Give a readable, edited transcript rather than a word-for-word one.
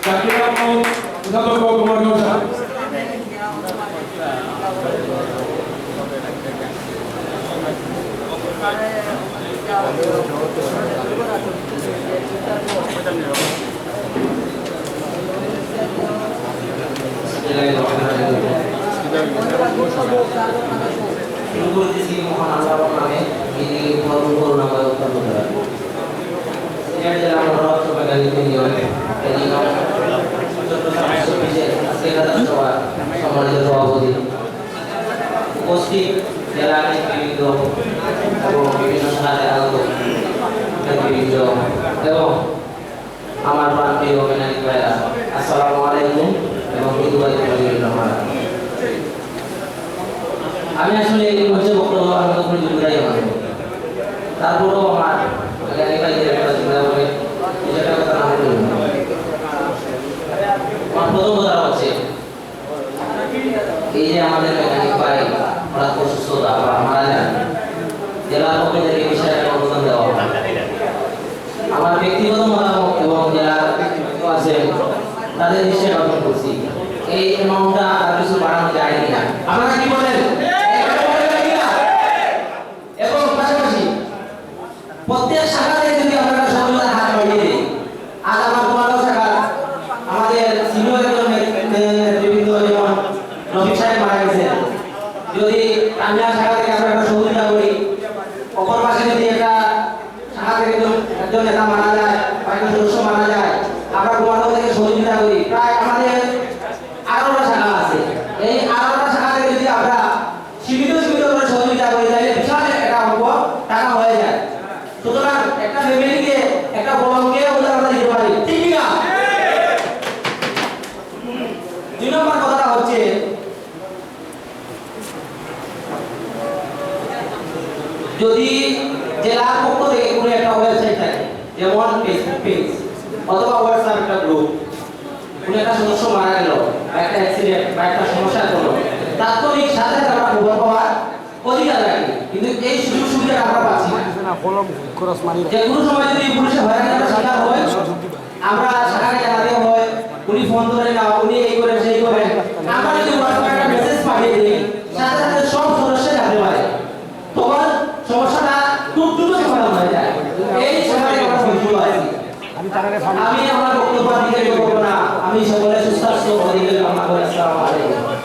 Zakir Ahmad, Udato Kumargausa. Syukur di sini mohon Allah kami ini perlu nama Tuhan. Ini adalah menurut sebagai ini oleh jadi sekarang coba sama dia doa budi. Pasti jalan itu aku bikin usaha aku dan video. Hello, Amar Panti Omenani Kaya. Assalamualaikum warahmatullahi wabarakatuh. আমি আসলে এই মঞ্চে বক্তব্য আমাদের কোনো জুড়াই হয় তারপরেও আমার এলাকায় যে একটা জুড়া বলে যেটা কথা না বলুন আমার প্রথম কথা হচ্ছে এই যে আমাদের মেকানিক ভাই হঠাৎ অসুস্থতা বা মারা যান জেলার পক্ষ থেকে বিষয়ে একটা অনুদান দেওয়া হয় আমার ব্যক্তিগত মতামত এবং যারা আছেন তাদের হিসেবে গঠন করছি এই অ্যামাউন্টটা আর কিছু বাড়ানো যায় কিনা আপনারা কি বলেন প্রত্যেক শাখাতে যদি আমরা সহযোগিতার হাত বাড়িয়ে দিই আজ আমার কুমারগাঁও শাখা আমাদের সিনিয়র একজন নেতৃবৃন্দ যেমন রফিক সাহেব মারা গেছেন যদি কামিয়া শাখা থেকে আমরা একটা সহযোগিতা করি অপর পাশে যদি একটা শাখা থেকে একজন নেতা মারা যায় বা একজন সদস্য মারা যায় আমরা কুমারগাঁও থেকে সহযোগিতা করি প্রায় আমাদের 11টা শাখা আছে এই 11টা শাখা থেকে যদি আমরা সীমিত করে সহযোগিতা করি তাহলে বিশাল একটা অঙ্ক টাকা হয়ে যায় সুতরাং একটা ফ্যামিলিকে একটা বড় অঙ্কে আমরা দিতে পারি ঠিক না দুই নম্বর কথাটা হচ্ছে যদি জেলার পক্ষ থেকে কোনো একটা ওয়েবসাইট থাকে যেমন ফেসবুক পেজ অথবা হোয়াটসঅ্যাপ একটা গ্রুপ কোনো একটা সদস্য মারা গেল বা একটা অ্যাক্সিডেন্ট বা একটা সমস্যা হলো তাৎক্ষণিক সাথে আমরা খবর পাওয়ার অধিকার রাখি কিন্তু এই সুযোগ সুবিধা আমরা পাচ্ছি না যে কোনো সময় যদি পুলিশে হয়রানির শিকার হয় আমরা শাখাকে জানাতে হয় উনি ফোন ধরে না উনি এই করে সেই করে আমরা যদি হোয়াটসঅ্যাপে একটা মেসেজ পাঠিয়ে দিই সাথে সাথে সব সদস্য জানতে পারে তখন সমস্যাটা খুব দ্রুত সমাধান হয়ে যায় এই সময় আমরা সফল আছি আমি আমার বক্তব্য দিতে পারবো না আমি সকলের সুস্বাস্থ্য অধিকারী কামনা করি আসসালামু আলাইকুম